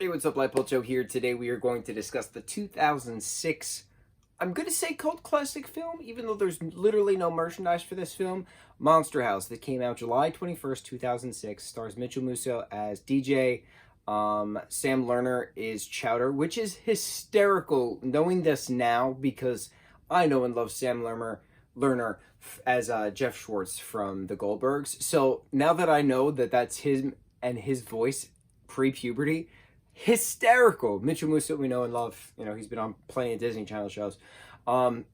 Hey, what's up, lightboltjoe here. Today we are going to discuss the 2006, I'm going to say cult classic film, even though there's literally no merchandise for this film, Monster House, that came out July 21st, 2006, stars Mucho as DJ, Sam Lerner is Chowder, which is hysterical knowing this now because I know and love Sam Lerner as Jeff Schwartz from the Goldbergs. So now that I know that that's him and his voice pre-puberty, hysterical. Mitchell Musso, we know and love. You know, he's been on plenty of Disney Channel shows. But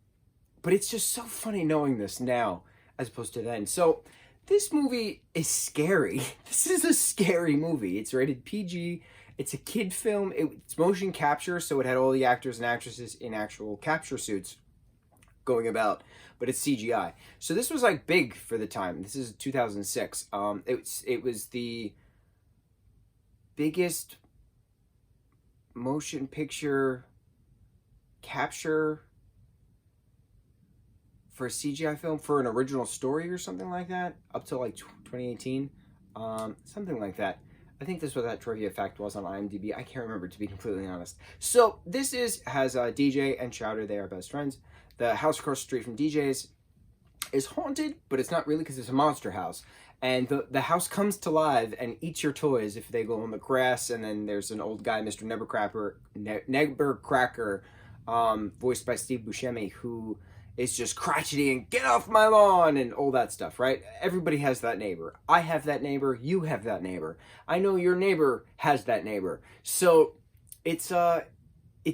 it's just so funny knowing this now as opposed to then. So this movie is scary. This is a scary movie. It's rated PG. It's a kid film. It's motion capture, so it had all the actors and actresses in actual capture suits going about, but it's CGI. So this was like big for the time. This is 2006. It was the biggest motion picture capture for a CGI film for an original story or something like that, up to like 2018, something like that. I think this was what that trivia fact was on IMDb. I can't remember, to be completely honest. So this has DJ and Chowder. They are best friends. The house across the street from DJ's is haunted, but it's not really because it's a monster house. And the house comes to life and eats your toys if they go on the grass. And then there's an old guy, Mr. Nevercracker, voiced by Steve Buscemi, who is just crotchety and get off my lawn and all that stuff, right? Everybody has that neighbor. I have that neighbor. You have that neighbor. I know your neighbor has that neighbor. So it's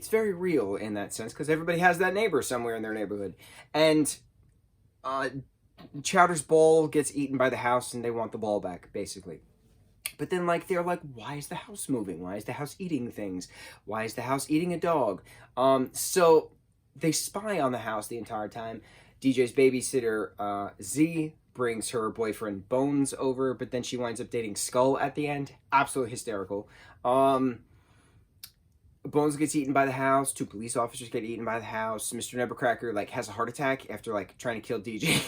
very real in that sense because everybody has that neighbor somewhere in their neighborhood. And Chowder's ball gets eaten by the house and they want the ball back, basically. But then, like, they're like, why is the house moving? Why is the house eating things? Why is the house eating a dog? So they spy on the house the entire time. DJ's babysitter, Z, brings her boyfriend Bones over, but then she winds up dating Skull at the end. Absolutely hysterical. Bones gets eaten by the house. 2 police officers get eaten by the house. Mr. Nevercracker, like, has a heart attack after, like, trying to kill DJ.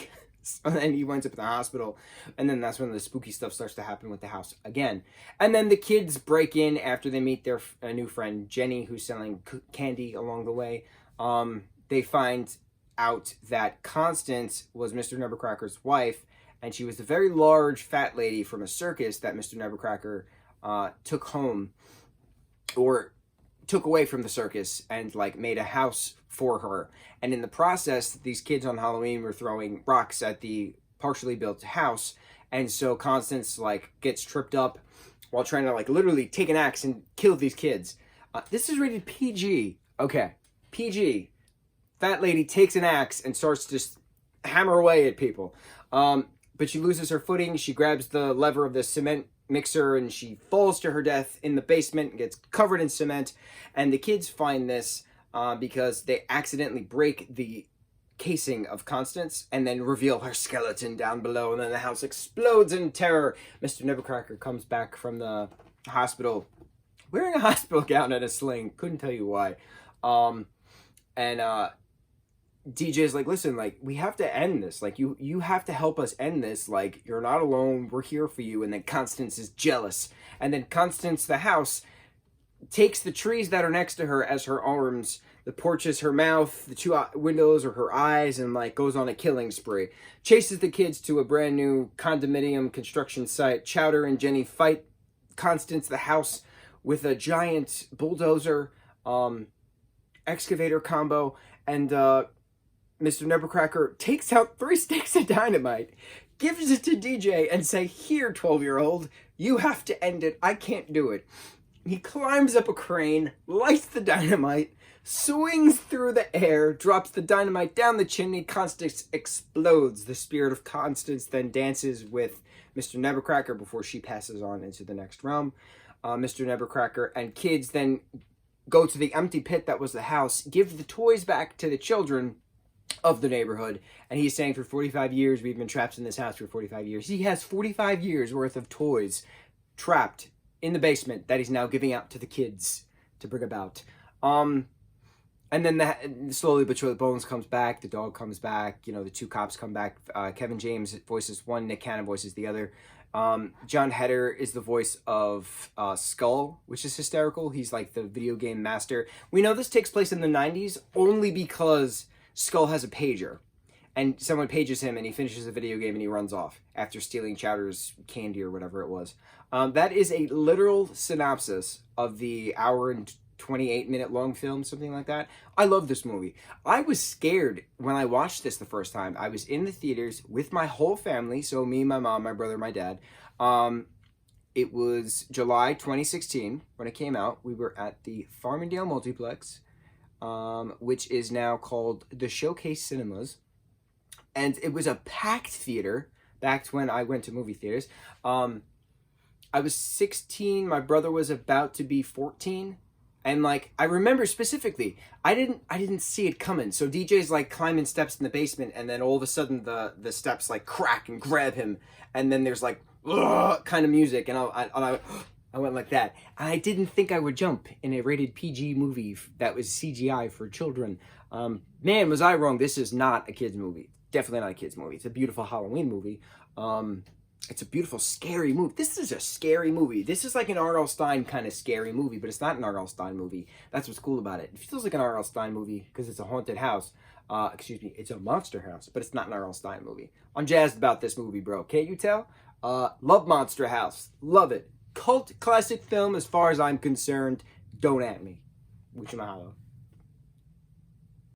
And then he winds up in the hospital. And then that's when the spooky stuff starts to happen with the house again. And then the kids break in after they meet their new friend, Jenny, who's selling candy along the way. They find out that Constance was Mr. Nevercracker's wife, and she was the very large fat lady from a circus that Mr. Nevercracker took home, or took away from the circus and like made a house for her. And in the process, these kids on Halloween were throwing rocks at the partially built house, and so Constance like gets tripped up while trying to like literally take an axe and kill these kids. This is rated PG. Okay, PG. Fat lady takes an axe and starts to just hammer away at people. But she loses her footing. She grabs the lever of the cement mixer and she falls to her death in the basement and gets covered in cement. And the kids find this because they accidentally break the casing of Constance and then reveal her skeleton down below. And then the house explodes in terror. Mr. Nevercracker comes back from the hospital wearing a hospital gown and a sling. Couldn't tell you why. DJ's like, listen, like, we have to end this. Like, you have to help us end this. Like, you're not alone. We're here for you. And then Constance is jealous. And then Constance, the house, takes the trees that are next to her as her arms. The porch is her mouth. The 2 windows are her eyes. And, like, goes on a killing spree. Chases the kids to a brand new condominium construction site. Chowder and Jenny fight Constance, the house, with a giant bulldozer, excavator combo. And, Mr. Nevercracker takes out 3 sticks of dynamite, gives it to DJ, and say, here, 12-year-old, you have to end it. I can't do it. He climbs up a crane, lights the dynamite, swings through the air, drops the dynamite down the chimney. Constance explodes. The spirit of Constance then dances with Mr. Nevercracker before she passes on into the next realm. Mr. Nevercracker and kids then go to the empty pit that was the house, give the toys back to the children of the neighborhood, and he's saying for 45 years we've been trapped in this house for 45 years. He has 45 years worth of toys trapped in the basement that he's now giving out to the kids to bring about. And then slowly but surely Bones comes back, the dog comes back, you know, the 2 cops come back. Kevin James voices one, Nick Cannon voices the other. John Heder is the voice of Skull, which is hysterical. He's like the video game master. We know this takes place in the 90s only because Skull has a pager. And someone pages him and he finishes a video game and he runs off after stealing Chowder's candy or whatever it was. That is a literal synopsis of the hour and 28-minute long film, something like that. I love this movie. I was scared when I watched this the first time. I was in the theaters with my whole family, so me, my mom, my brother, my dad. It was July 2016 when it came out. We were at the Farmingdale Multiplex, which is now called the Showcase Cinemas. And it was a packed theater back when I went to movie theaters. I was 16. My brother was about to be 14. And like, I remember specifically, I didn't see it coming. So DJ's like climbing steps in the basement, and then all of a sudden the steps like crack and grab him. And then there's like, kind of music. And I went like that. And I didn't think I would jump in a rated PG movie that was CGI for children. Man, was I wrong. This is not a kid's movie. Definitely not a kid's movie. It's a beautiful Halloween movie. It's a beautiful, scary movie. This is a scary movie. This is like an R.L. Stine kind of scary movie, but it's not an R.L. Stine movie. That's what's cool about it. It feels like an R.L. Stine movie because it's a haunted house. It's a monster house, but it's not an R.L. Stine movie. I'm jazzed about this movie, bro. Can't you tell? Love Monster House. Love it. Cult classic film as far as I'm concerned. Don't at me. Mucho mahalo.